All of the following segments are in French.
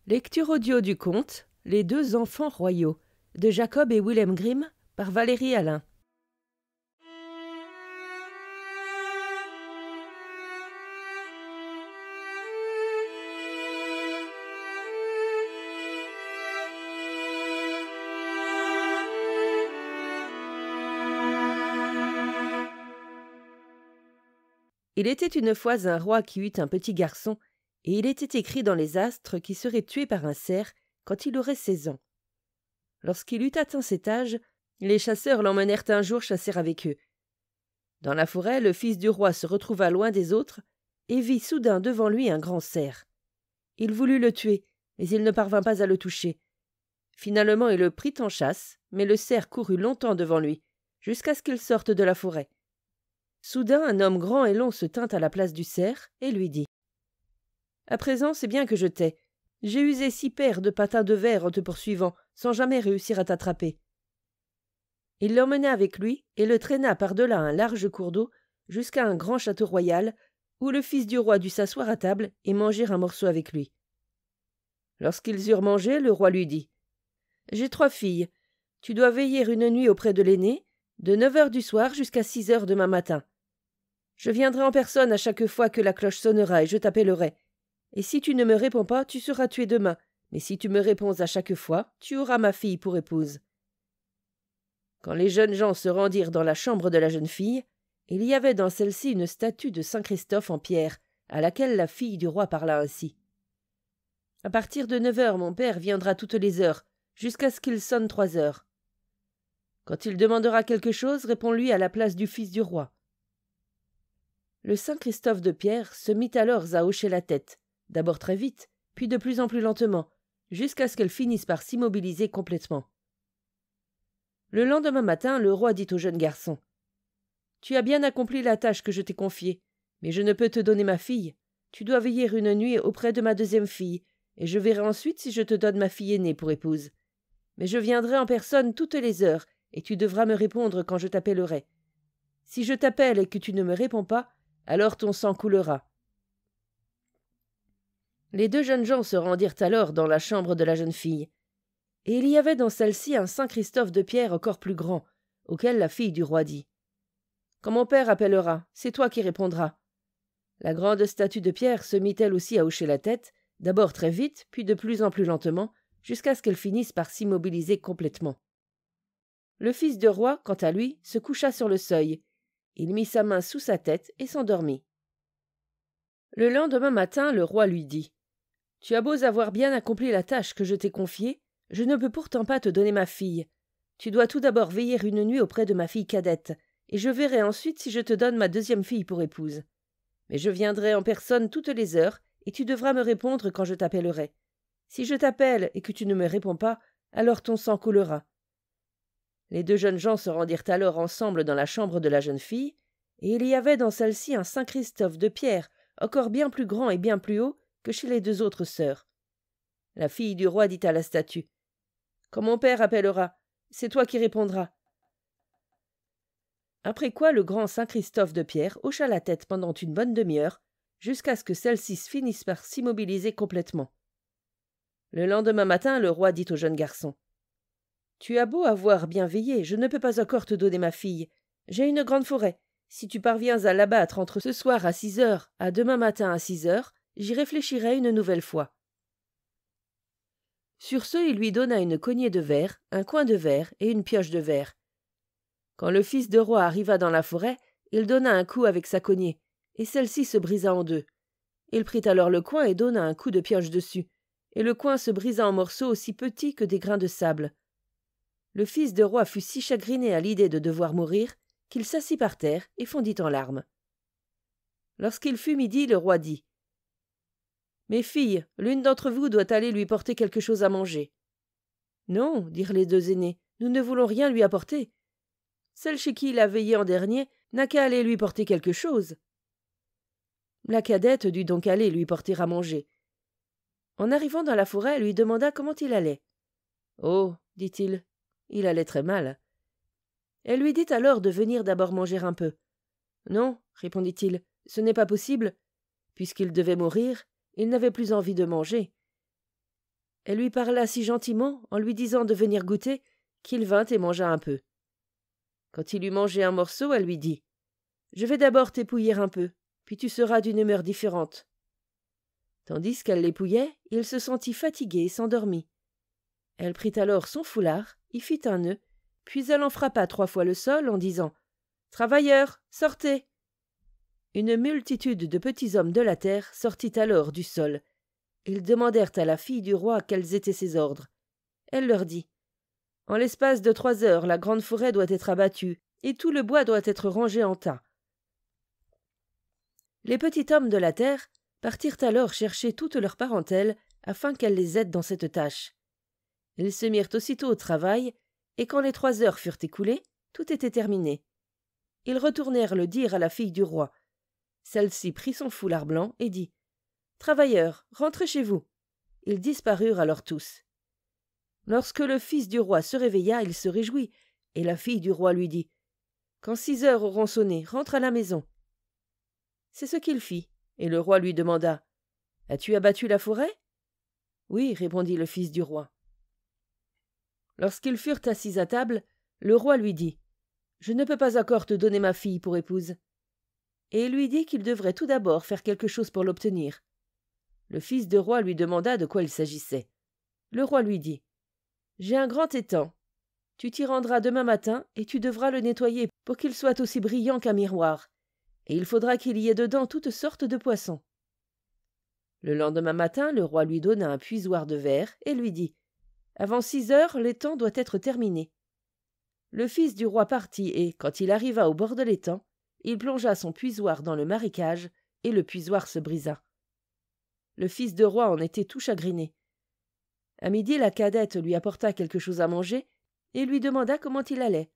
Lecture audio du conte Les deux enfants royaux de Jacob et Wilhelm Grimm par Valérie Alain. Il était une fois un roi qui eut un petit garçon, et il était écrit dans les astres qu'il serait tué par un cerf quand il aurait 16 ans. Lorsqu'il eut atteint cet âge, les chasseurs l'emmenèrent un jour chasser avec eux. Dans la forêt, le fils du roi se retrouva loin des autres et vit soudain devant lui un grand cerf. Il voulut le tuer, mais il ne parvint pas à le toucher. Finalement, il le prit en chasse, mais le cerf courut longtemps devant lui, jusqu'à ce qu'il sorte de la forêt. Soudain, un homme grand et long se tint à la place du cerf et lui dit « À présent, c'est bien que je t'ai. J'ai usé 6 paires de patins de verre en te poursuivant, sans jamais réussir à t'attraper. » Il l'emmena avec lui et le traîna par-delà un large cours d'eau jusqu'à un grand château royal où le fils du roi dut s'asseoir à table et manger un morceau avec lui. Lorsqu'ils eurent mangé, le roi lui dit « J'ai 3 filles. Tu dois veiller une nuit auprès de l'aînée, de 9 heures du soir jusqu'à 6 heures demain matin. Je viendrai en personne à chaque fois que la cloche sonnera et je t'appellerai. Et si tu ne me réponds pas, tu seras tué demain, mais si tu me réponds à chaque fois, tu auras ma fille pour épouse. » Quand les jeunes gens se rendirent dans la chambre de la jeune fille, il y avait dans celle-ci une statue de saint Christophe en pierre, à laquelle la fille du roi parla ainsi. « À partir de 9 heures, mon père viendra toutes les heures, jusqu'à ce qu'il sonne 3 heures. Quand il demandera quelque chose, réponds-lui à la place du fils du roi. » Le saint Christophe de pierre se mit alors à hocher la tête, d'abord très vite, puis de plus en plus lentement, jusqu'à ce qu'elle finisse par s'immobiliser complètement. Le lendemain matin, le roi dit au jeune garçon « Tu as bien accompli la tâche que je t'ai confiée, mais je ne peux te donner ma fille. Tu dois veiller une nuit auprès de ma 2e fille, et je verrai ensuite si je te donne ma fille aînée pour épouse. Mais je viendrai en personne toutes les heures, et tu devras me répondre quand je t'appellerai. Si je t'appelle et que tu ne me réponds pas, alors ton sang coulera. » Les 2 jeunes gens se rendirent alors dans la chambre de la jeune fille. Et il y avait dans celle-ci un saint Christophe de pierre encore plus grand, auquel la fille du roi dit « Quand mon père appellera, c'est toi qui répondras. » La grande statue de pierre se mit elle aussi à hocher la tête, d'abord très vite, puis de plus en plus lentement, jusqu'à ce qu'elle finisse par s'immobiliser complètement. Le fils du roi, quant à lui, se coucha sur le seuil. Il mit sa main sous sa tête et s'endormit. Le lendemain matin, le roi lui dit « Tu as beau avoir bien accompli la tâche que je t'ai confiée, je ne peux pourtant pas te donner ma fille. Tu dois tout d'abord veiller une nuit auprès de ma fille cadette, et je verrai ensuite si je te donne ma 2e fille pour épouse. Mais je viendrai en personne toutes les heures, et tu devras me répondre quand je t'appellerai. Si je t'appelle et que tu ne me réponds pas, alors ton sang coulera. » Les 2 jeunes gens se rendirent alors ensemble dans la chambre de la jeune fille, et il y avait dans celle-ci un saint Christophe de pierre, encore bien plus grand et bien plus haut que chez les 2 autres sœurs. La fille du roi dit à la statue « Quand mon père appellera, c'est toi qui répondras. » Après quoi le grand saint Christophe de pierre hocha la tête pendant une bonne demi-heure, jusqu'à ce que celle-ci finisse par s'immobiliser complètement. Le lendemain matin, le roi dit au jeune garçon « Tu as beau avoir bien veillé, je ne peux pas encore te donner ma fille. J'ai une grande forêt. Si tu parviens à l'abattre entre ce soir à 6 heures à demain matin à 6 heures, j'y réfléchirai une nouvelle fois. » Sur ce, il lui donna une cognée de verre, un coin de verre et une pioche de verre. Quand le fils de roi arriva dans la forêt, il donna un coup avec sa cognée, et celle-ci se brisa en 2. Il prit alors le coin et donna un coup de pioche dessus, et le coin se brisa en morceaux aussi petits que des grains de sable. Le fils de roi fut si chagriné à l'idée de devoir mourir qu'il s'assit par terre et fondit en larmes. Lorsqu'il fut midi, le roi dit « Mes filles, l'une d'entre vous doit aller lui porter quelque chose à manger. » « Non, dirent les 2 aînées, nous ne voulons rien lui apporter. Celle chez qui il a veillé en dernier n'a qu'à aller lui porter quelque chose. » La cadette dut donc aller lui porter à manger. En arrivant dans la forêt, elle lui demanda comment il allait. « Oh, dit-il, il allait très mal. » Elle lui dit alors de venir d'abord manger un peu. « Non, répondit-il, ce n'est pas possible. Puisqu'il devait mourir, il n'avait plus envie de manger. Elle lui parla si gentiment, en lui disant de venir goûter, qu'il vint et mangea un peu. Quand il eut mangé un morceau, elle lui dit « Je vais d'abord t'épouiller un peu, puis tu seras d'une humeur différente. » Tandis qu'elle l'épouillait, il se sentit fatigué et s'endormit. Elle prit alors son foulard, y fit un nœud, puis elle en frappa 3 fois le sol en disant « Travailleurs, sortez !» Une multitude de petits hommes de la terre sortit alors du sol. Ils demandèrent à la fille du roi quels étaient ses ordres. Elle leur dit « En l'espace de 3 heures, la grande forêt doit être abattue, et tout le bois doit être rangé en tas. » Les petits hommes de la terre partirent alors chercher toute leur parentèle afin qu'elle les aide dans cette tâche. Ils se mirent aussitôt au travail, et quand les 3 heures furent écoulées, tout était terminé. Ils retournèrent le dire à la fille du roi. Celle-ci prit son foulard blanc et dit « Travailleurs, rentrez chez vous !» Ils disparurent alors tous. Lorsque le fils du roi se réveilla, il se réjouit, et la fille du roi lui dit « Quand 6 heures auront sonné, rentre à la maison. » C'est ce qu'il fit, et le roi lui demanda « As-tu abattu la forêt ?» « Oui, répondit le fils du roi. Lorsqu'ils furent assis à table, le roi lui dit « Je ne peux pas encore te donner ma fille pour épouse. » Et il lui dit qu'il devrait tout d'abord faire quelque chose pour l'obtenir. Le fils du roi lui demanda de quoi il s'agissait. Le roi lui dit « J'ai un grand étang. Tu t'y rendras demain matin et tu devras le nettoyer pour qu'il soit aussi brillant qu'un miroir. Et il faudra qu'il y ait dedans toutes sortes de poissons. » Le lendemain matin, le roi lui donna un puisoir de verre et lui dit « Avant 6 heures, l'étang doit être terminé. » Le fils du roi partit et, quand il arriva au bord de l'étang, il plongea son puisoir dans le marécage et le puisoir se brisa. Le fils du roi en était tout chagriné. À midi, la cadette lui apporta quelque chose à manger et lui demanda comment il allait.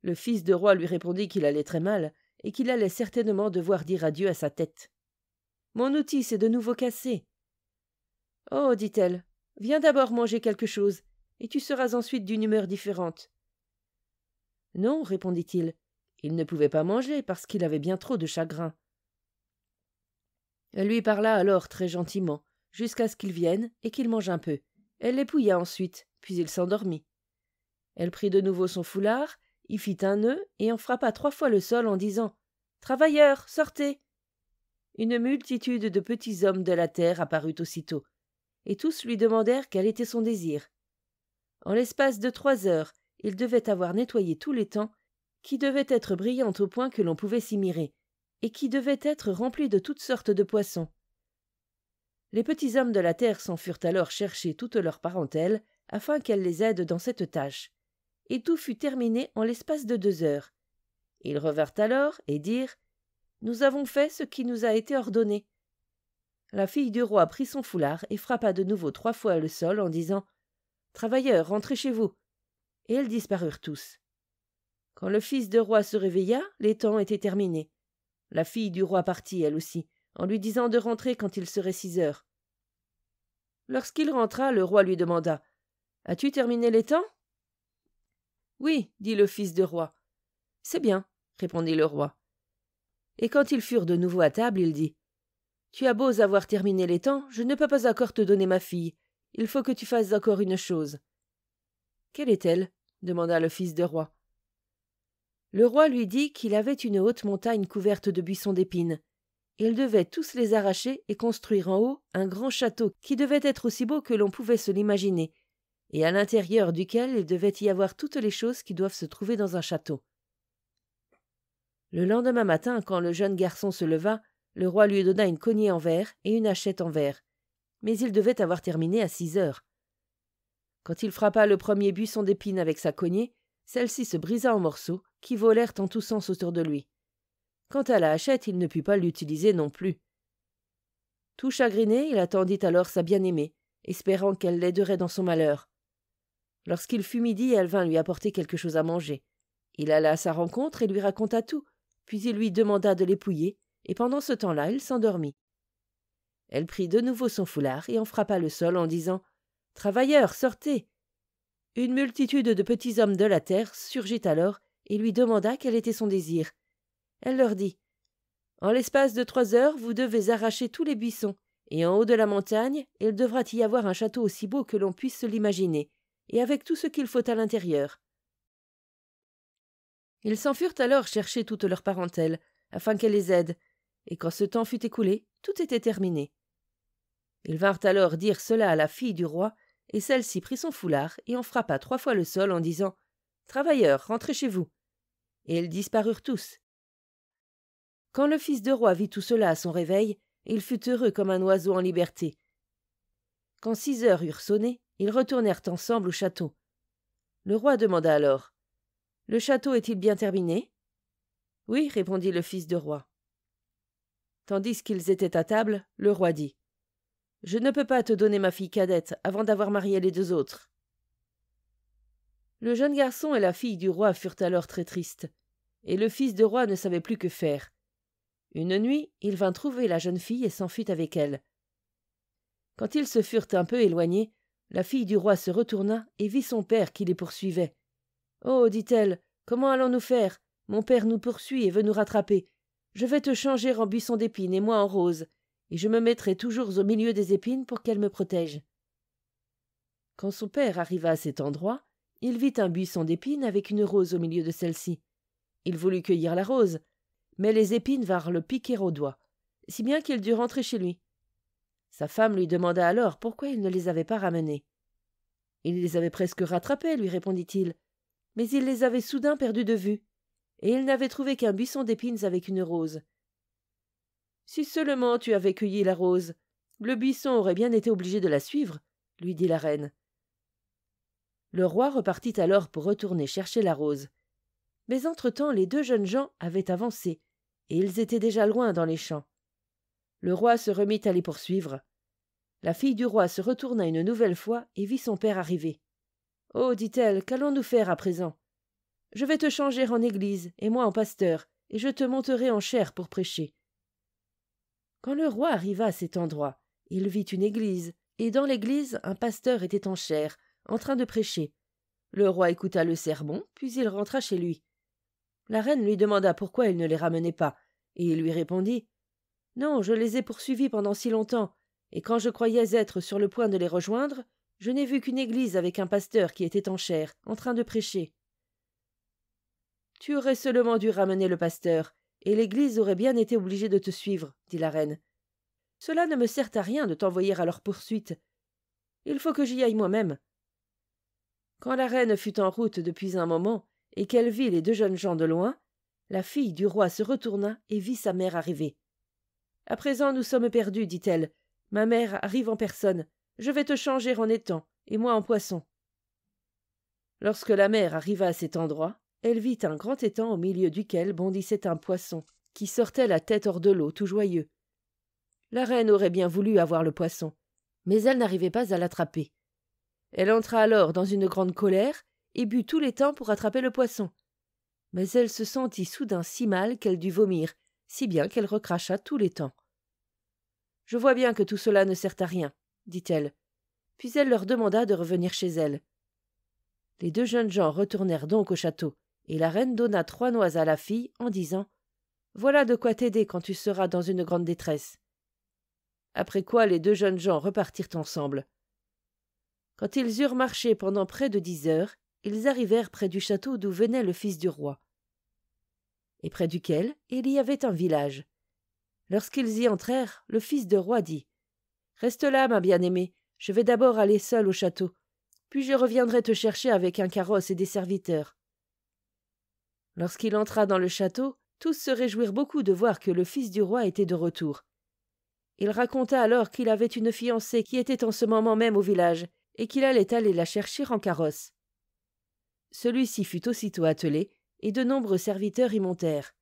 Le fils du roi lui répondit qu'il allait très mal et qu'il allait certainement devoir dire adieu à sa tête. « Mon outil s'est de nouveau cassé. »« Oh, dit-elle, viens d'abord manger quelque chose, et tu seras ensuite d'une humeur différente. » Non, répondit-il, il ne pouvait pas manger parce qu'il avait bien trop de chagrin. Elle lui parla alors très gentiment, jusqu'à ce qu'il vienne et qu'il mange un peu. Elle l'épouilla ensuite, puis il s'endormit. Elle prit de nouveau son foulard, y fit un nœud et en frappa 3 fois le sol en disant « Travailleurs, sortez !» Une multitude de petits hommes de la terre apparut aussitôt, et tous lui demandèrent quel était son désir. En l'espace de 3 heures, il devait avoir nettoyé tout l'étang, qui devait être brillant au point que l'on pouvait s'y mirer, et qui devait être rempli de toutes sortes de poissons. Les petits hommes de la terre s'en furent alors chercher toute leur parentèle, afin qu'elle les aide dans cette tâche, et tout fut terminé en l'espace de 2 heures. Ils revinrent alors et dirent « Nous avons fait ce qui nous a été ordonné. » La fille du roi prit son foulard et frappa de nouveau 3 fois le sol en disant « Travailleurs, rentrez chez vous !» Et elles disparurent tous. Quand le fils du roi se réveilla, l'étang était terminé. La fille du roi partit, elle aussi, en lui disant de rentrer quand il serait 6 heures. Lorsqu'il rentra, le roi lui demanda « As-tu terminé l'étang ?»« Oui, dit le fils du roi. »« C'est bien, répondit le roi. Et quand ils furent de nouveau à table, il dit « Tu as beau avoir terminé l'étang, je ne peux pas encore te donner ma fille. Il faut que tu fasses encore une chose. »« Quelle est-elle » demanda le fils du roi. Le roi lui dit qu'il avait une haute montagne couverte de buissons d'épines. Il devait tous les arracher et construire en haut un grand château qui devait être aussi beau que l'on pouvait se l'imaginer, et à l'intérieur duquel il devait y avoir toutes les choses qui doivent se trouver dans un château. Le lendemain matin, quand le jeune garçon se leva, le roi lui donna une cognée en verre et une hachette en verre, mais il devait avoir terminé à 6 heures. Quand il frappa le premier buisson d'épines avec sa cognée, celle-ci se brisa en morceaux, qui volèrent en tous sens autour de lui. Quant à la hachette, il ne put pas l'utiliser non plus. Tout chagriné, il attendit alors sa bien-aimée, espérant qu'elle l'aiderait dans son malheur. Lorsqu'il fut midi, elle vint lui apporter quelque chose à manger. Il alla à sa rencontre et lui raconta tout, puis il lui demanda de l'épouiller, et pendant ce temps-là, il s'endormit. Elle prit de nouveau son foulard et en frappa le sol en disant « Travailleurs, sortez !» Une multitude de petits hommes de la terre surgit alors et lui demanda quel était son désir. Elle leur dit « En l'espace de 3 heures, vous devez arracher tous les buissons et en haut de la montagne, il devra y avoir un château aussi beau que l'on puisse se l'imaginer, et avec tout ce qu'il faut à l'intérieur. » Ils s'en furent alors chercher toute leur parentèle, afin qu'elle les aide, et quand ce temps fut écoulé, tout était terminé. Ils vinrent alors dire cela à la fille du roi, et celle-ci prit son foulard et en frappa 3 fois le sol en disant « Travailleurs, rentrez chez vous !» Et ils disparurent tous. Quand le fils de roi vit tout cela à son réveil, il fut heureux comme un oiseau en liberté. Quand 6 heures eurent sonné, ils retournèrent ensemble au château. Le roi demanda alors « Le château est-il bien terminé ?» « Oui, répondit le fils de roi. Tandis qu'ils étaient à table, le roi dit « Je ne peux pas te donner ma fille cadette avant d'avoir marié les 2 autres. » Le jeune garçon et la fille du roi furent alors très tristes, et le fils de roi ne savait plus que faire. Une nuit, il vint trouver la jeune fille et s'enfuit avec elle. Quand ils se furent un peu éloignés, la fille du roi se retourna et vit son père qui les poursuivait. « Oh, dit-elle, comment allons-nous faire ? Mon père nous poursuit et veut nous rattraper. Je vais te changer en buisson d'épines et moi en rose, et je me mettrai toujours au milieu des épines pour qu'elle me protège. » Quand son père arriva à cet endroit, il vit un buisson d'épines avec une rose au milieu de celle-ci. Il voulut cueillir la rose, mais les épines vinrent le piquer au doigt, si bien qu'il dut rentrer chez lui. Sa femme lui demanda alors pourquoi il ne les avait pas ramenés. « Il les avait presque rattrapés, lui répondit-il, mais il les avait soudain perdus de vue, et il n'avait trouvé qu'un buisson d'épines avec une rose. »« Si seulement tu avais cueilli la rose, le buisson aurait bien été obligé de la suivre, » lui dit la reine. Le roi repartit alors pour retourner chercher la rose. Mais entre-temps, les 2 jeunes gens avaient avancé, et ils étaient déjà loin dans les champs. Le roi se remit à les poursuivre. La fille du roi se retourna une nouvelle fois et vit son père arriver. « Oh, dit-elle, qu'allons-nous faire à présent ? Je vais te changer en église, et moi en pasteur, et je te monterai en chaire pour prêcher. » Quand le roi arriva à cet endroit, il vit une église, et dans l'église, un pasteur était en chaire, en train de prêcher. Le roi écouta le sermon, puis il rentra chez lui. La reine lui demanda pourquoi il ne les ramenait pas, et il lui répondit « Non, je les ai poursuivis pendant si longtemps, et quand je croyais être sur le point de les rejoindre, je n'ai vu qu'une église avec un pasteur qui était en chaire, en train de prêcher. »« Tu aurais seulement dû ramener le pasteur, et l'église aurait bien été obligée de te suivre, » dit la reine. « Cela ne me sert à rien de t'envoyer à leur poursuite. Il faut que j'y aille moi-même. » Quand la reine fut en route depuis un moment, et qu'elle vit les 2 jeunes gens de loin, la fille du roi se retourna et vit sa mère arriver. « À présent nous sommes perdus, dit-elle. Ma mère arrive en personne. Je vais te changer en étang, et moi en poisson. » Lorsque la mère arriva à cet endroit, elle vit un grand étang au milieu duquel bondissait un poisson, qui sortait la tête hors de l'eau, tout joyeux. La reine aurait bien voulu avoir le poisson, mais elle n'arrivait pas à l'attraper. Elle entra alors dans une grande colère et but tout l'étang pour attraper le poisson. Mais elle se sentit soudain si mal qu'elle dut vomir, si bien qu'elle recracha tout l'étang. « Je vois bien que tout cela ne sert à rien, » dit-elle. Puis elle leur demanda de revenir chez elle. Les 2 jeunes gens retournèrent donc au château, et la reine donna 3 noix à la fille en disant « Voilà de quoi t'aider quand tu seras dans une grande détresse. » Après quoi les 2 jeunes gens repartirent ensemble. Quand ils eurent marché pendant près de 10 heures, ils arrivèrent près du château d'où venait le fils du roi, et près duquel il y avait un village. Lorsqu'ils y entrèrent, le fils du roi dit « Reste là, ma bien-aimée, je vais d'abord aller seul au château, puis je reviendrai te chercher avec un carrosse et des serviteurs. » Lorsqu'il entra dans le château, tous se réjouirent beaucoup de voir que le fils du roi était de retour. Il raconta alors qu'il avait une fiancée qui était en ce moment même au village, et qu'il allait aller la chercher en carrosse. Celui-ci fut aussitôt attelé, et de nombreux serviteurs y montèrent.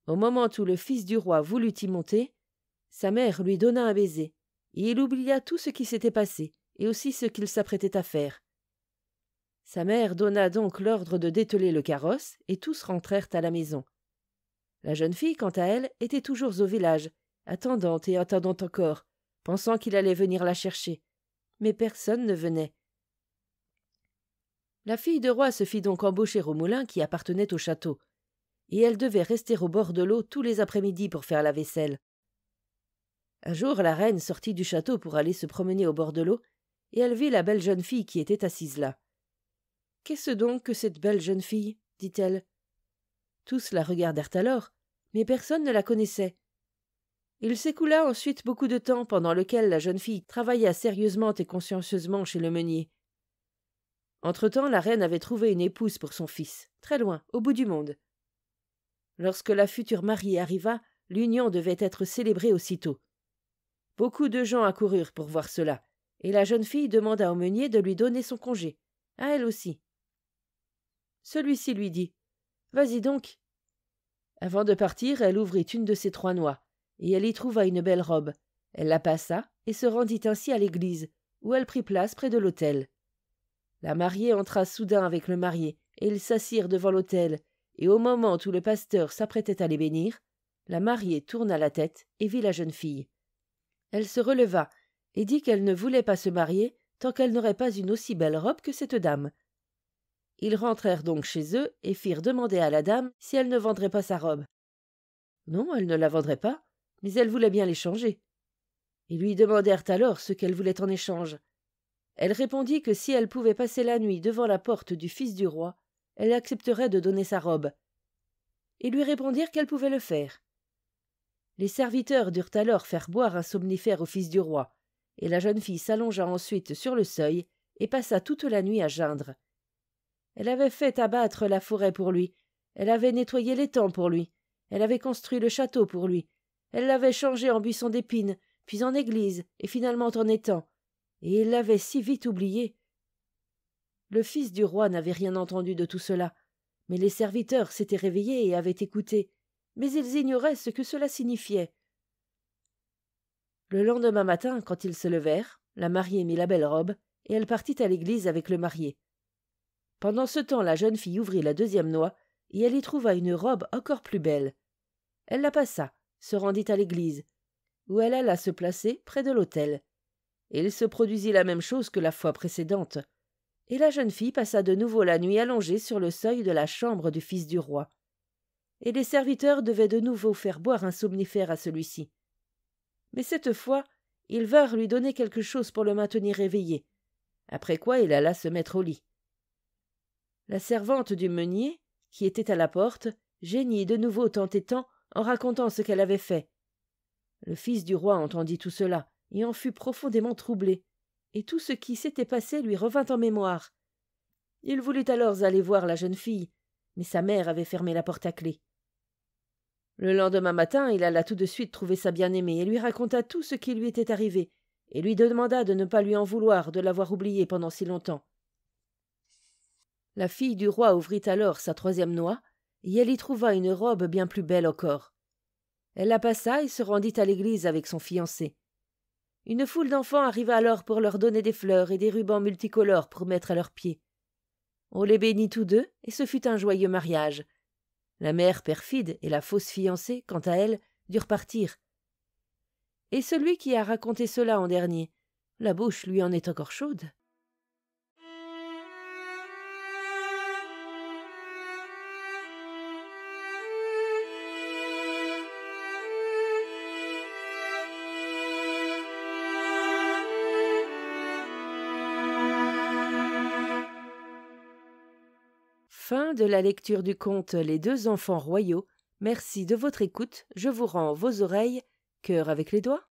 Au moment où le fils du roi voulut y monter, sa mère lui donna un baiser, et il oublia tout ce qui s'était passé, et aussi ce qu'il s'apprêtait à faire. Sa mère donna donc l'ordre de dételer le carrosse, et tous rentrèrent à la maison. La jeune fille, quant à elle, était toujours au village, attendant et attendant encore, pensant qu'il allait venir la chercher. Mais personne ne venait. La fille de roi se fit donc embaucher au moulin qui appartenait au château, et elle devait rester au bord de l'eau tous les après-midi pour faire la vaisselle. Un jour, la reine sortit du château pour aller se promener au bord de l'eau, et elle vit la belle jeune fille qui était assise là. « Qu'est-ce donc que cette belle jeune fille ?» dit-elle. Tous la regardèrent alors, mais personne ne la connaissait. Il s'écoula ensuite beaucoup de temps pendant lequel la jeune fille travailla sérieusement et consciencieusement chez le meunier. Entre-temps, la reine avait trouvé une épouse pour son fils, très loin, au bout du monde. Lorsque la future mariée arriva, l'union devait être célébrée aussitôt. Beaucoup de gens accoururent pour voir cela, et la jeune fille demanda au meunier de lui donner son congé, à elle aussi. Celui-ci lui dit « Vas-y donc !» Avant de partir, elle ouvrit une de ses 3 noix, et elle y trouva une belle robe. Elle la passa et se rendit ainsi à l'église, où elle prit place près de l'autel. La mariée entra soudain avec le marié, et ils s'assirent devant l'autel, et au moment où le pasteur s'apprêtait à les bénir, la mariée tourna la tête et vit la jeune fille. Elle se releva et dit qu'elle ne voulait pas se marier tant qu'elle n'aurait pas une aussi belle robe que cette dame. Ils rentrèrent donc chez eux et firent demander à la dame si elle ne vendrait pas sa robe. Non, elle ne la vendrait pas, mais elle voulait bien l'échanger. Ils lui demandèrent alors ce qu'elle voulait en échange. Elle répondit que si elle pouvait passer la nuit devant la porte du fils du roi, elle accepterait de donner sa robe. Ils lui répondirent qu'elle pouvait le faire. Les serviteurs durent alors faire boire un somnifère au fils du roi, et la jeune fille s'allongea ensuite sur le seuil et passa toute la nuit à geindre. Elle avait fait abattre la forêt pour lui, elle avait nettoyé l'étang pour lui, elle avait construit le château pour lui, elle l'avait changé en buisson d'épines, puis en église, et finalement en étang, et il l'avait si vite oublié. Le fils du roi n'avait rien entendu de tout cela, mais les serviteurs s'étaient réveillés et avaient écouté, mais ils ignoraient ce que cela signifiait. Le lendemain matin, quand ils se levèrent, la mariée mit la belle robe, et elle partit à l'église avec le marié. Pendant ce temps, la jeune fille ouvrit la 2e noix, et elle y trouva une robe encore plus belle. Elle la passa, se rendit à l'église, où elle alla se placer près de l'autel. Et il se produisit la même chose que la fois précédente, et la jeune fille passa de nouveau la nuit allongée sur le seuil de la chambre du fils du roi. Et les serviteurs devaient de nouveau faire boire un somnifère à celui-ci. Mais cette fois, ils vinrent lui donner quelque chose pour le maintenir éveillé, après quoi il alla se mettre au lit. La servante du meunier, qui était à la porte, geignit de nouveau tant et tant en racontant ce qu'elle avait fait. Le fils du roi entendit tout cela et en fut profondément troublé, et tout ce qui s'était passé lui revint en mémoire. Il voulut alors aller voir la jeune fille, mais sa mère avait fermé la porte à clé. Le lendemain matin, il alla tout de suite trouver sa bien-aimée et lui raconta tout ce qui lui était arrivé, et lui demanda de ne pas lui en vouloir de l'avoir oubliée pendant si longtemps. La fille du roi ouvrit alors sa 3e noix, et elle y trouva une robe bien plus belle encore. Elle la passa et se rendit à l'église avec son fiancé. Une foule d'enfants arriva alors pour leur donner des fleurs et des rubans multicolores pour mettre à leurs pieds. On les bénit tous deux, et ce fut un joyeux mariage. La mère perfide et la fausse fiancée, quant à elle, durent partir. Et celui qui a raconté cela en dernier, la bouche lui en est encore chaude. Fin de la lecture du conte Les 2 enfants royaux. Merci de votre écoute. Je vous rends vos oreilles. Cœur avec les doigts.